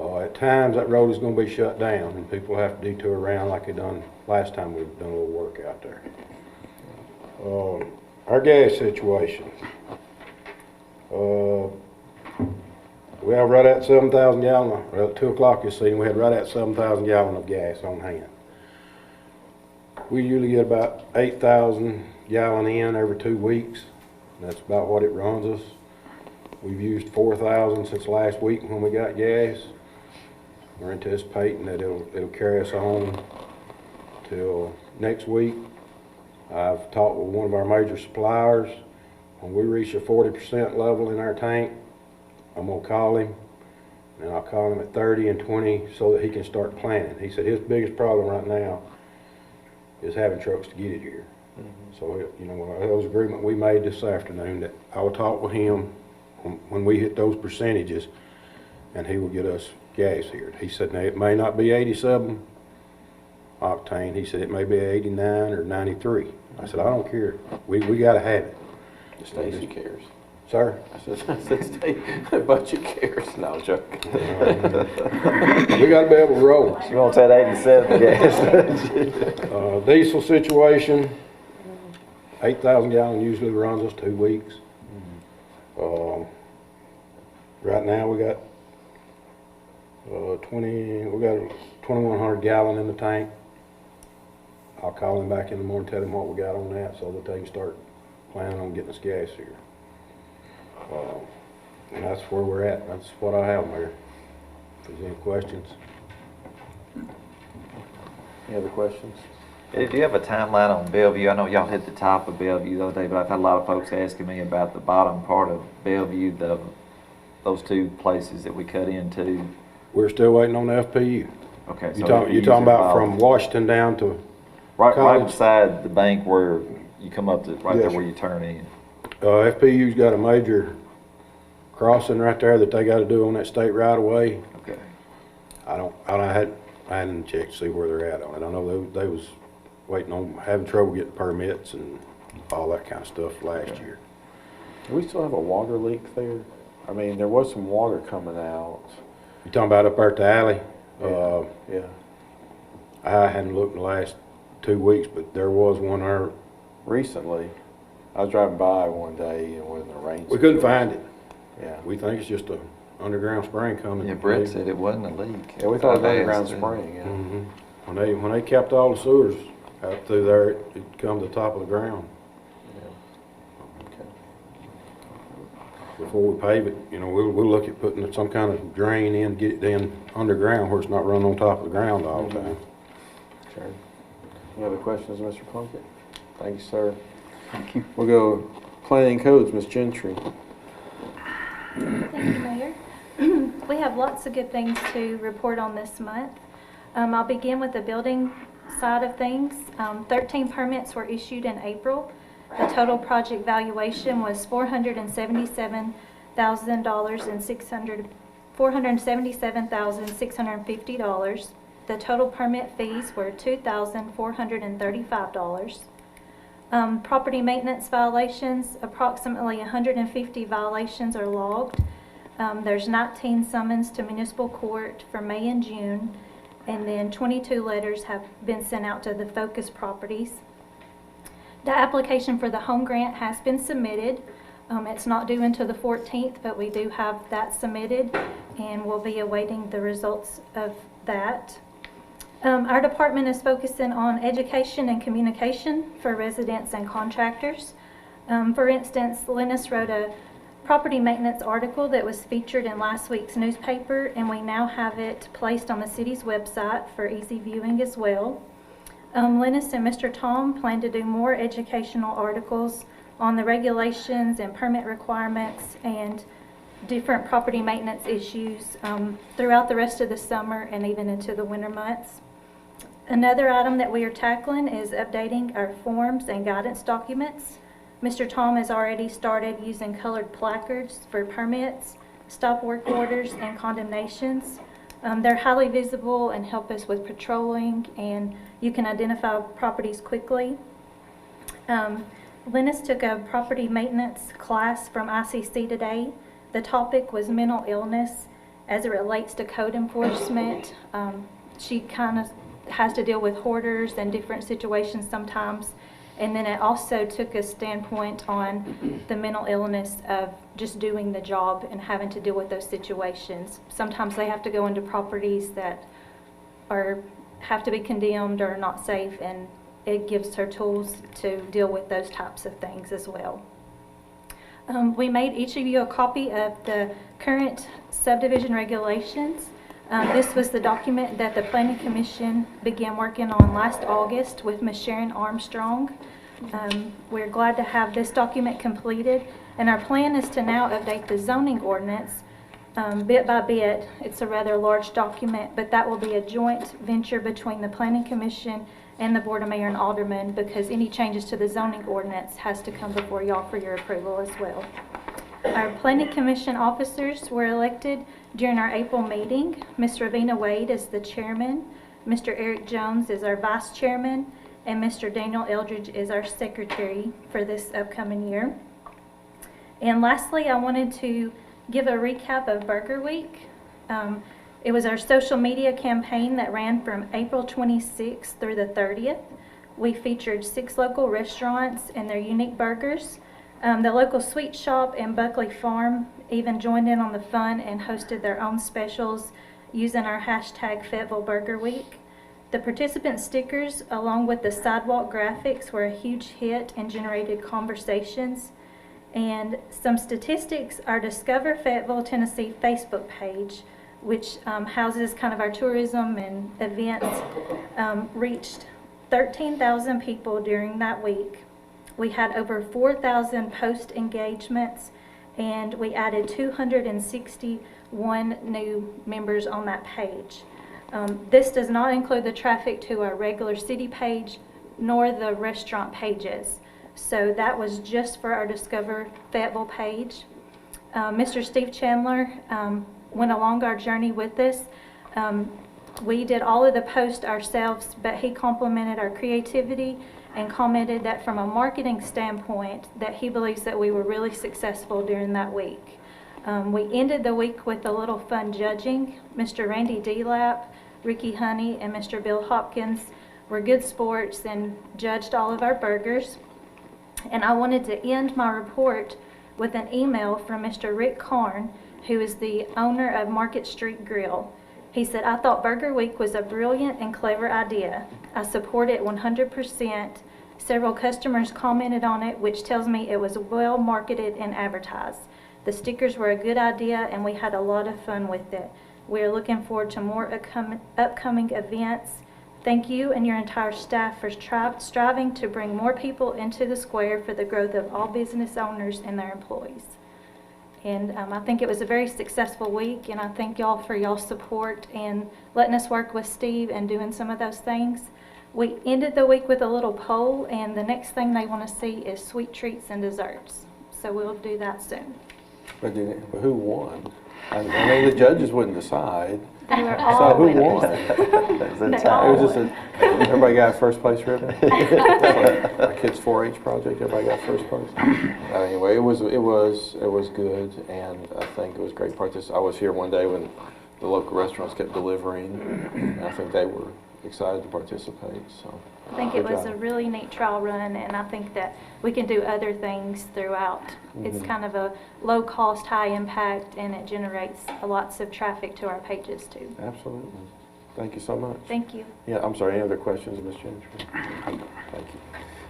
At times, that road is gonna be shut down, and people have to detour around like they done last time we've done a little work out there. Our gas situation. We have right at 7,000 gallon, well, at 2 o'clock this evening, we had right at 7,000 gallon of gas on hand. We usually get about 8,000 gallon in every 2 weeks. That's about what it runs us. We've used 4,000 since last week when we got gas. We're anticipating that it'll carry us on till next week. I've talked with one of our major suppliers. When we reach a 40% level in our tank, I'm gonna call him, and I'll call him at 30 and 20 so that he can start planning. He said his biggest problem right now is having trucks to get it here. So, you know, that was an agreement we made this afternoon that I will talk with him when we hit those percentages, and he will get us gas here. He said, now, it may not be 87 octane. He said it may be 89 or 93. I said, I don't care. We gotta have it. Stacy cares. Sir? I said, Stacy, budget cares. No, I'm joking. We gotta be able to roll. You want that 87 gas? Diesel situation, 8,000 gallon usually runs us 2 weeks. Right now we got 2,100 gallon in the tank. I'll call him back in the morning, tell him what we got on that so that they can start planning on getting us gas here. And that's where we're at. That's what I have, Mayor. If there's any questions. Any other questions? Do you have a timeline on Bellevue? I know y'all hit the top of Bellevue the other day, but I've had a lot of folks asking me about the bottom part of Bellevue, those 2 places that we cut into. We're still waiting on the FPU. Okay. You talking about from Washington down to right beside the bank where you come up to, right Yes, there where you turn in. FPU's got a major crossing right there that they gotta do on that state right of way. Okay. I hadn't checked to see where they're at on it. I know they was waiting on, having trouble getting permits and all that kind of stuff last year. Do we still have a water leak there? I mean, there was some water coming out. You talking about up there at the alley? Yeah. I hadn't looked in the last 2 weeks, but there was one there. Recently, I was driving by one day and when the rain. We couldn't find it. Yeah. We think it's just a underground spring coming. Yeah, Brett said it wasn't a leak. Yeah, we thought it was I've underground asked him. spring, yeah. Mhm. When they kept all the sewers out through there, it'd come to the top of the ground. Okay. Before we pave it, you know, we'll look at putting some kind of drain in, get it in underground where it's not running on top of the ground all the time. Sure. Any other questions, Mr. Plunkett? Thank you, sir. Thank you. We'll go planning and codes, Ms. Gentry. Thank you, Mayor. We have lots of good things to report on this month. I'll begin with the building side of things. 13 permits were issued in April. The total project valuation was $477,650. The total permit fees were $2,435. Property maintenance violations, approximately 150 violations are logged. There's 19 summons to municipal court for May and June, and then 22 letters have been sent out to the focus properties. The application for the home grant has been submitted. It's not due until the 14th, but we do have that submitted, and we'll be awaiting the results of that. Our department is focusing on education and communication for residents and contractors. For instance, Lennis wrote a property maintenance article that was featured in last week's newspaper, and we now have it placed on the city's website for easy viewing as well. Lennis and Mr. Tom plan to do more educational articles on the regulations and permit requirements and different property maintenance issues throughout the rest of the summer and even into the winter months. Another item that we are tackling is updating our forms and guidance documents. Mr. Tom has already started using colored placards for permits, stop work orders, and condemnations. They're highly visible and help us with patrolling, and you can identify properties quickly. Lennis took a property maintenance class from ICC today. The topic was mental illness as it relates to code enforcement. She kind of has to deal with hoarders and different situations sometimes. And then it also took a standpoint on the mental illness of just doing the job and having to deal with those situations. Sometimes they have to go into properties that have to be condemned or not safe, and it gives her tools to deal with those types of things as well. We made each of you a copy of the current subdivision regulations. This was the document that the Planning Commission began working on last August with Ms. Sharon Armstrong. We're glad to have this document completed, and our plan is to now update the zoning ordinance bit by bit. It's a rather large document, but that will be a joint venture between the Planning Commission and the Board of Mayor and Alderman, because any changes to the zoning ordinance has to come before y'all for your approval as well. Our Planning Commission officers were elected during our April meeting. Ms. Ravina Wade is the chairman, Mr. Eric Jones is our vice chairman, and Mr. Daniel Eldridge is our secretary for this upcoming year. And lastly, I wanted to give a recap of Burger Week. It was our social media campaign that ran from April 26th through the 30th. We featured 6 local restaurants and their unique burgers. The local sweet shop and Buckley Farm even joined in on the fun and hosted their own specials using our hashtag Fayetteville Burger Week. The participant stickers, along with the sidewalk graphics, were a huge hit and generated conversations. And some statistics, our Discover Fayetteville, Tennessee Facebook page, which houses kind of our tourism and events, reached 13,000 people during that week. We had over 4,000 post engagements, and we added 261 new members on that page. This does not include the traffic to our regular city page nor the restaurant pages. So that was just for our Discover Fayetteville page. Mr. Steve Chandler went along our journey with us. We did all of the posts ourselves, but he complimented our creativity and commented that from a marketing standpoint that he believes that we were really successful during that week. We ended the week with a little fun judging. Mr. Randy Delap, Ricky Honey, and Mr. Bill Hopkins were good sports and judged all of our burgers. And I wanted to end my report with an email from Mr. Rick Karn, who is the owner of Market Street Grill. He said, "I thought Burger Week was a brilliant and clever idea. I support it 100%. Several customers commented on it, which tells me it was well marketed and advertised. The stickers were a good idea, and we had a lot of fun with it. We are looking forward to more upcoming events. Thank you and your entire staff for striving to bring more people into the square for the growth of all business owners and their employees." And I think it was a very successful week, and I thank y'all for y'all's support and letting us work with Steve and doing some of those things. We ended the week with a little poll, and the next thing they want to see is sweet treats and desserts. So we'll do that soon. But who won? I mean, the judges wouldn't decide. They were So all who winners. won? It's a They tie. all It was just everybody got a first place ribbon? My kid's 4-H project, everybody got first place? Anyway, it was good, and I think it was great practice. I was here one day when the local restaurants kept delivering, and I think they were excited to participate, so. I think it good was a job. really neat trial run, and I think that we can do other things throughout. It's kind of a low cost, high impact, and it generates lots of traffic to our pages too. Absolutely. Thank you so much. Thank you. Yeah, I'm sorry, any other questions, Ms. Gentry? Thank you.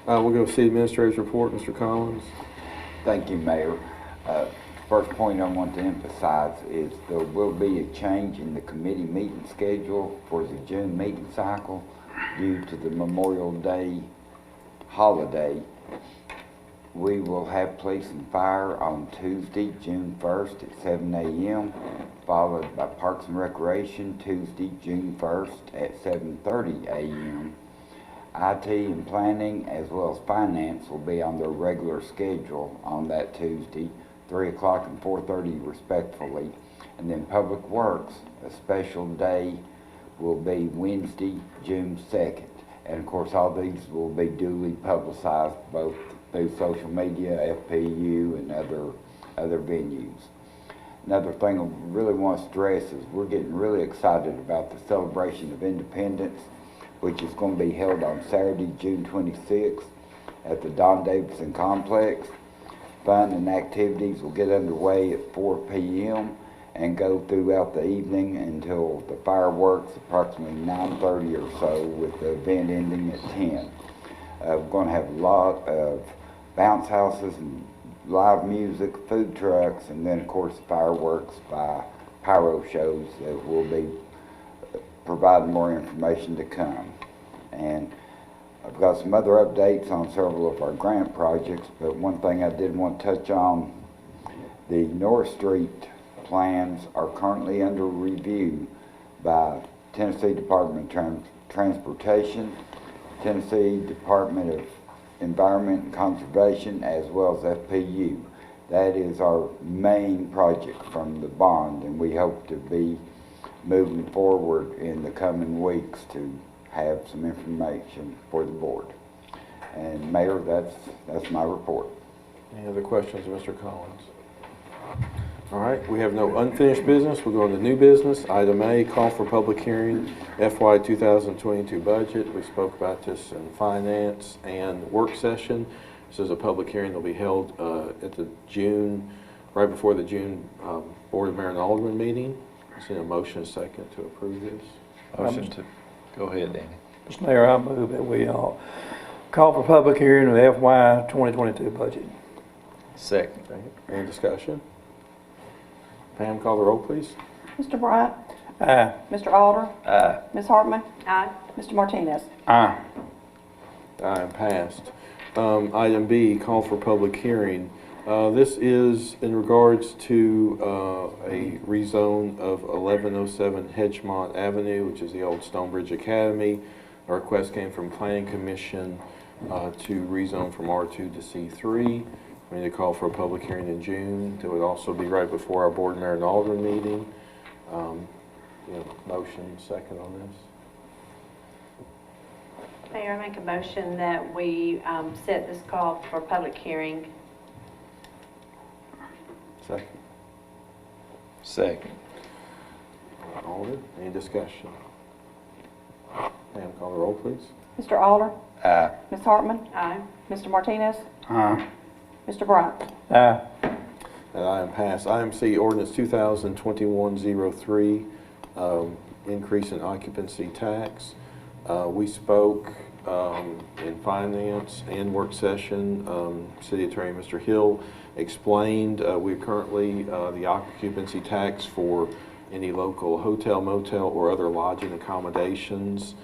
We'll go see Administrator's report, Mr. Collins. Thank you, Mayor. First point I want to emphasize is there will be a change in the committee meeting schedule for the June meeting cycle due to the Memorial Day holiday. We will have police and fire on Tuesday, June 1st at 7 a.m., followed by Parks and Recreation Tuesday, June 1st at 7:30 a.m. IT and planning as well as finance will be on their regular schedule on that Tuesday, 3 o'clock and 4:30 respectively. And then Public Works, a special day, will be Wednesday, June 2nd. And of course, all these will be duly publicized both through social media, FPU, and other venues. Another thing I really want to stress is we're getting really excited about the celebration of Independence, which is going to be held on Saturday, June 26th at the Don Davidson Complex. Fun and activities will get underway at 4 p.m. and go throughout the evening until the fireworks, approximately 9:30 or so, with the event ending at 10. We're going to have a lot of bounce houses and live music, food trucks, and then of course fireworks by pyro shows that will be providing more information to come. And I've got some other updates on several of our grant projects, but one thing I did want to touch on, the North Street plans are currently under review by Tennessee Department of Transportation, Tennessee Department of Environment and Conservation, as well as FPU. That is our main project from the bond, and we hope to be moving forward in the coming weeks to have some information for the board. And Mayor, that's my report. Any other questions of Mr. Collins? All right, we have no unfinished business. We'll go into new business. Item A, call for public hearing, FY 2022 budget. We spoke about this in finance and work session. This is a public hearing that'll be held at the June, right before the June Board of Mayor and Alderman meeting. I see a motion, a second to approve this. Motion to, go ahead, Danny. Mr. Mayor, I move that we call for public hearing of the FY 2022 budget. Second. Any discussion? Pam, call the roll, please. Mr. Bryant? Aye. Mr. Alder? Aye. Ms. Hartman? Aye. Mr. Martinez? Aye. Aye, passed. Item B, call for public hearing. This is in regards to a rezone of 1107 Hedgemont Avenue, which is the old Stonebridge Academy. A request came from Planning Commission to rezone from R2 to C3. We need to call for a public hearing in June. It would also be right before our Board, Mayor, and Alderman meeting. Motion, second on this. Mayor, I make a motion that we set this call for public hearing. Second. Second. Alder, any discussion? Pam, call the roll, please. Mr. Alder? Aye. Ms. Hartman? Aye. Mr. Martinez? Aye. Mr. Bryant? Aye. That item passed. Item C, ordinance 2021-03, increase in occupancy tax. We spoke in finance and work session. City Attorney Mr. Hill explained we currently the occupancy tax for any local hotel, motel, or other lodging accommodations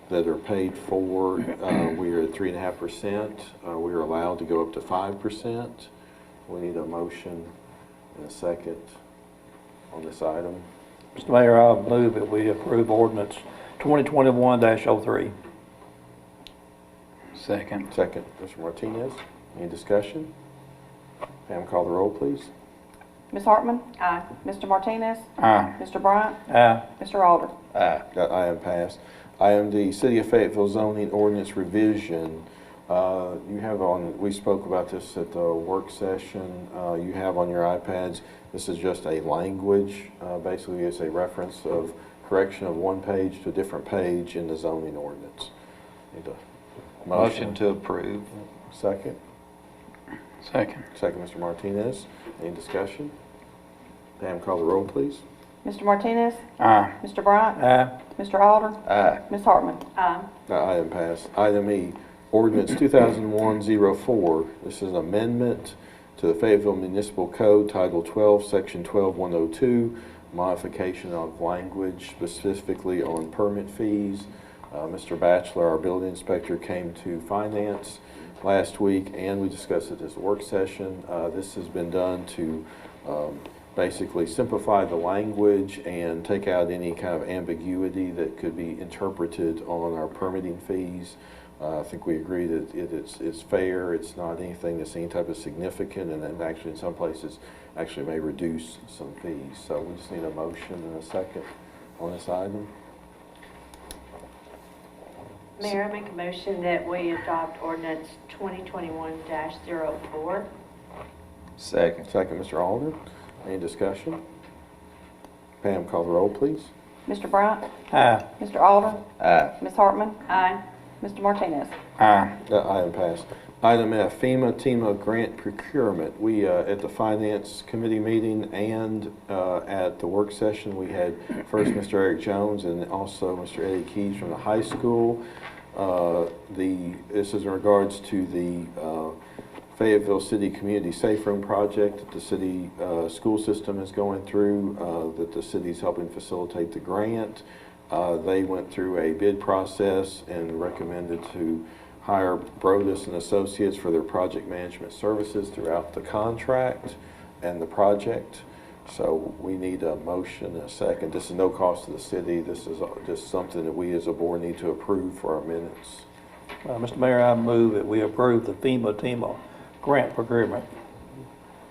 that are paid for, we are at 3.5%. We are allowed to go up to 5%. We need a motion and a second on this item. Mr. Mayor, I move that we approve ordinance 2021-03. Second. Second, Mr. Martinez. Any discussion? Pam, call the roll, please. Ms. Hartman? Aye. Mr. Martinez? Aye. Mr. Bryant? Aye. Mr. Alder? Aye. That item passed. Item D, City of Fayetteville zoning ordinance revision. You have we spoke about this at the work session. You have on your iPads, this is just a language. Basically, it's a reference of correction of one page to a different page in the zoning ordinance. Need a Motion to approve. Second? Second. Second, Mr. Martinez. Any discussion? Pam, call the roll, please. Mr. Martinez? Aye. Mr. Bryant? Aye. Mr. Alder? Aye. Ms. Hartman? Aye. That item passed. Item E, ordinance 2001-04. This is an amendment to the Fayetteville Municipal Code, Title 12, Section 12102, modification of language specifically on permit fees. Mr. Batchelor, our building inspector, came to finance last week, and we discussed it at this work session. This has been done to basically simplify the language and take out any kind of ambiguity that could be interpreted on our permitting fees. I think we agree that it's fair, it's not anything that's any type of significant, and then actually in some places actually may reduce some fees. So we just need a motion and a second on this item. Mayor, I make a motion that we adopt ordinance 2021-04. Second. Second, Mr. Alder. Any discussion? Pam, call the roll, please. Mr. Bryant? Aye. Mr. Alder? Aye. Ms. Hartman? Aye. Mr. Martinez? Aye. That item passed. Item F, FEMA grant procurement. We, at the Finance Committee meeting and at the work session, we had first Mr. Eric Jones and also Mr. Eddie Keys from the high school. This is in regards to the Fayetteville City Community Safe Room project that the city school system is going through, that the city's helping facilitate the grant. They went through a bid process and recommended to hire Brodus and Associates for their project management services throughout the contract and the project. So we need a motion and a second. This is no cost to the city. This is just something that we as a board need to approve for our minutes. Mr. Mayor, I move that we approve the FEMA grant procurement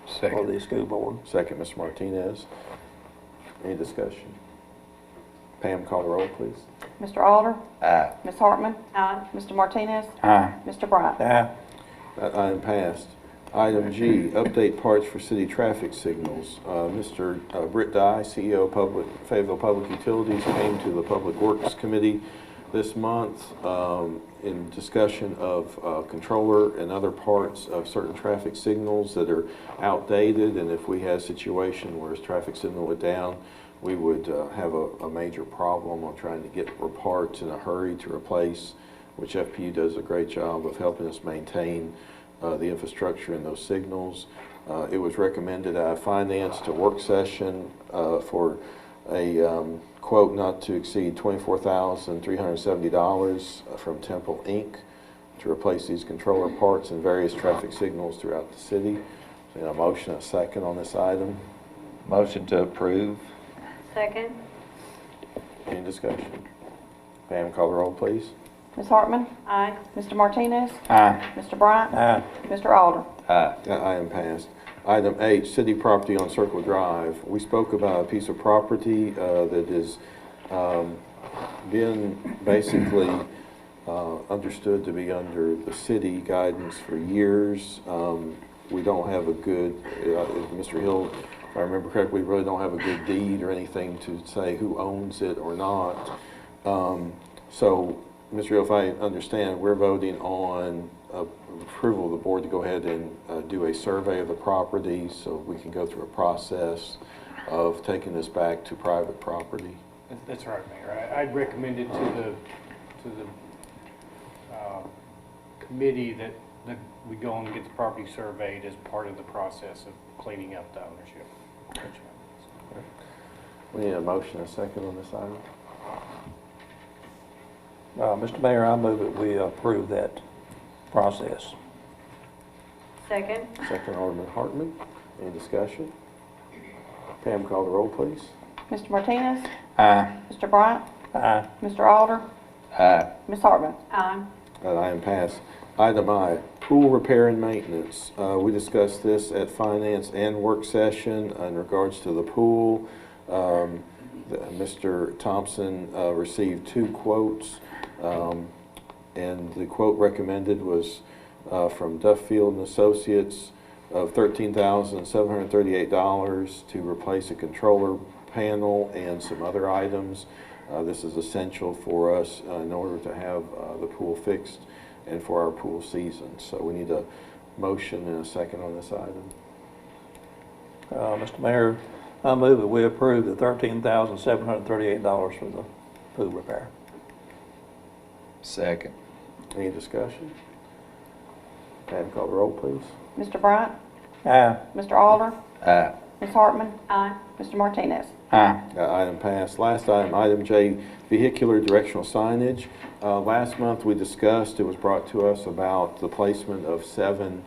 for the school board. Second, Mr. Martinez. Any discussion? Pam, call the roll, please. Mr. Alder? Aye. Ms. Hartman? Aye. Mr. Martinez? Aye. Mr. Bryant? Aye. That item passed. Item G, update parts for city traffic signals. Mr. Britt Dye, CEO of Fayetteville Public Utilities, came to the Public Works Committee this month in discussion of controller and other parts of certain traffic signals that are outdated, and if we had a situation where a traffic signal went down, we would have a major problem on trying to get parts in a hurry to replace, which FPU does a great job of helping us maintain the infrastructure in those signals. It was recommended at a finance to work session for a quote not to exceed $24,370 from Temple Inc. to replace these controller parts and various traffic signals throughout the city. So, a motion, a second on this item. Motion to approve. Second. Any discussion? Pam, call the roll, please. Ms. Hartman? Aye. Mr. Martinez? Aye. Mr. Bryant? Aye. Mr. Alder? Aye. That item passed. Item H, city property on Circle Drive. We spoke about a piece of property that is been basically understood to be under the city guidance for years. We don't have a good, Mr. Hill, if I remember correctly, we really don't have a good deed or anything to say who owns it or not. So, Mr. Hill, if I understand, we're voting on approval of the board to go ahead and do a survey of the property so we can go through a process of taking this back to private property. That's right, Mayor. I'd recommend it to the committee that we go and get the property surveyed as part of the process of cleaning up the ownership. We need a motion and a second on this item. Mr. Mayor, I move that we approve that process. Second. Second, Alderman Hartman. Any discussion? Pam, call the roll, please. Mr. Martinez? Aye. Mr. Bryant? Aye. Mr. Alder? Aye. Ms. Hartman? Aye. That item passed. Item I, pool repair and maintenance. We discussed this at finance and work session in regards to the pool. Mr. Thompson received 2 quotes, and the quote recommended was from Duffield and Associates of $13,738 to replace a controller panel and some other items. This is essential for us in order to have the pool fixed and for our pool season. So we need a motion and a second on this item. Mr. Mayor, I move that we approve the $13,738 for the pool repair. Second. Any discussion? Pat, call the roll, please. Mr. Bryant? Aye. Mr. Alder? Aye. Ms. Hartman? Aye. Mr. Martinez? Aye. Item passed. Last item, item J, vehicular directional signage. Last month we discussed, it was brought to us about the placement of 7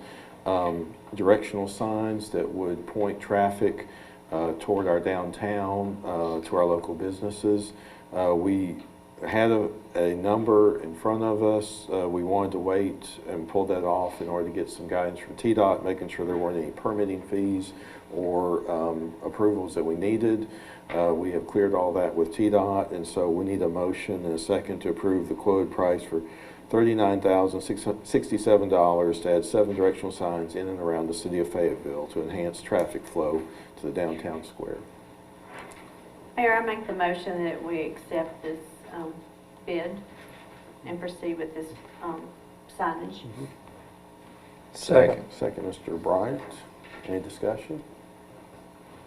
directional signs that would point traffic toward our downtown, to our local businesses. We had a number in front of us. We wanted to wait and pull that off in order to get some guidance from TDOT, making sure there weren't any permitting fees or approvals that we needed. We have cleared all that with TDOT, and so we need a motion and a second to approve the quoted price for $39,067 to add 7 directional signs in and around the city of Fayetteville to enhance traffic flow to the downtown square. Mayor, I make the motion that we accept this bid and proceed with this signage. Second. Second, Mr. Bryant. Any discussion?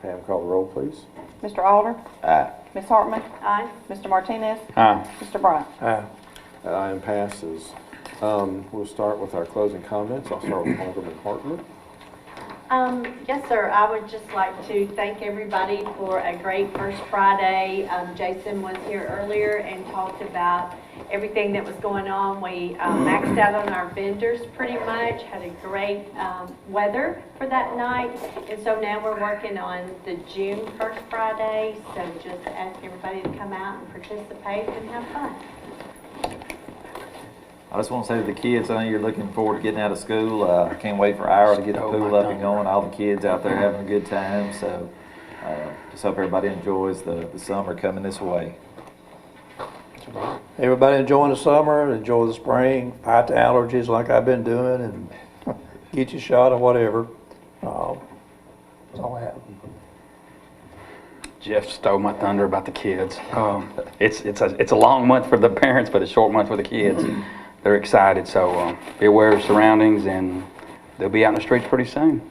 Pam, call the roll, please. Mr. Alder? Aye. Ms. Hartman? Aye. Mr. Martinez? Aye. Mr. Bryant? Aye. That item passes. We'll start with our closing comments. I'll start with Alderman Hartman. Yes, sir. I would just like to thank everybody for a great First Friday. Jason was here earlier and talked about everything that was going on. We maxed out on our vendors pretty much, had a great weather for that night. And so now we're working on the June First Friday. So just ask everybody to come out and participate and have fun. I just want to say to the kids, I know you're looking forward to getting out of school. I can't wait for Ira to get the pool up and going. All the kids out there having a good time. So just hope everybody enjoys the summer coming this way. Everybody enjoying the summer, enjoy the spring, fight the allergies like I've been doing, and get your shot or whatever. That's all I have. Jeff stole my thunder about the kids. It's a long month for the parents, but a short month for the kids. They're excited, so be aware of surroundings, and they'll be out in the streets pretty soon.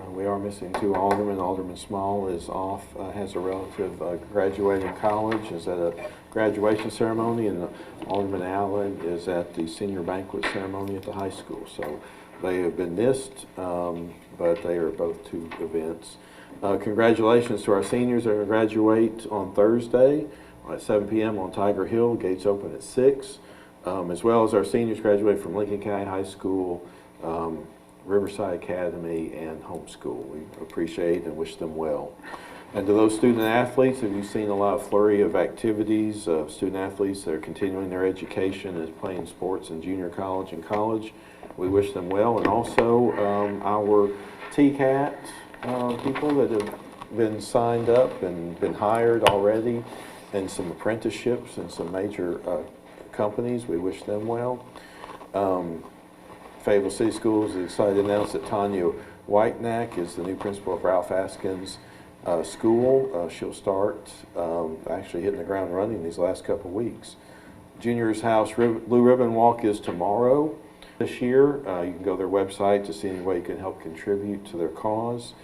We are missing 2 aldermen. Alderman Small is off, has a relative graduating college, is at a graduation ceremony, and Alderman Allen is at the senior banquet ceremony at the high school. So they have been missed, but they are both 2 events. Congratulations to our seniors that are going to graduate on Thursday at 7 p.m. on Tiger Hill. Gates open at 6. As well as our seniors graduate from Lincoln County High School, Riverside Academy, and homeschool. We appreciate and wish them well. And to those student athletes, have you seen a lot of flurry of activities of student athletes that are continuing their education as playing sports in junior college and college? We wish them well. And also our TCAT people that have been signed up and been hired already, and some apprenticeships and some major companies, we wish them well. Fayetteville City Schools is excited to announce that Tanya Whitenack is the new principal of Ralph Askins School. She'll start actually hitting the ground running these last couple of weeks. Junior's House Blue Ribbon Walk is tomorrow this year. You can go to their website to see any way you can help contribute to their cause.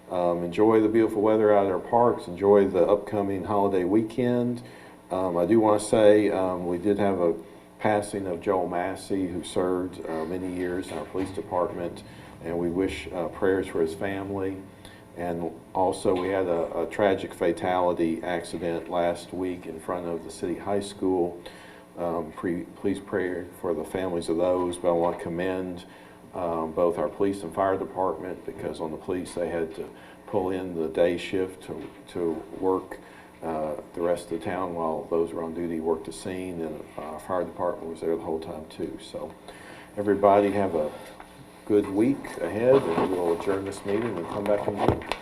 Enjoy the beautiful weather out at our parks. Enjoy the upcoming holiday weekend. I do want to say we did have a passing of Joel Massey, who served many years in our police department, and we wish prayers for his family. And also we had a tragic fatality accident last week in front of the City High School. Please pray for the families of those, but I want to commend both our police and fire department, because on the police they had to pull in the day shift to work The rest of the town, while those were on duty, worked the scene, and our fire department was there the whole time too. So everybody have a good week ahead, and we'll adjourn this meeting and come back in a minute.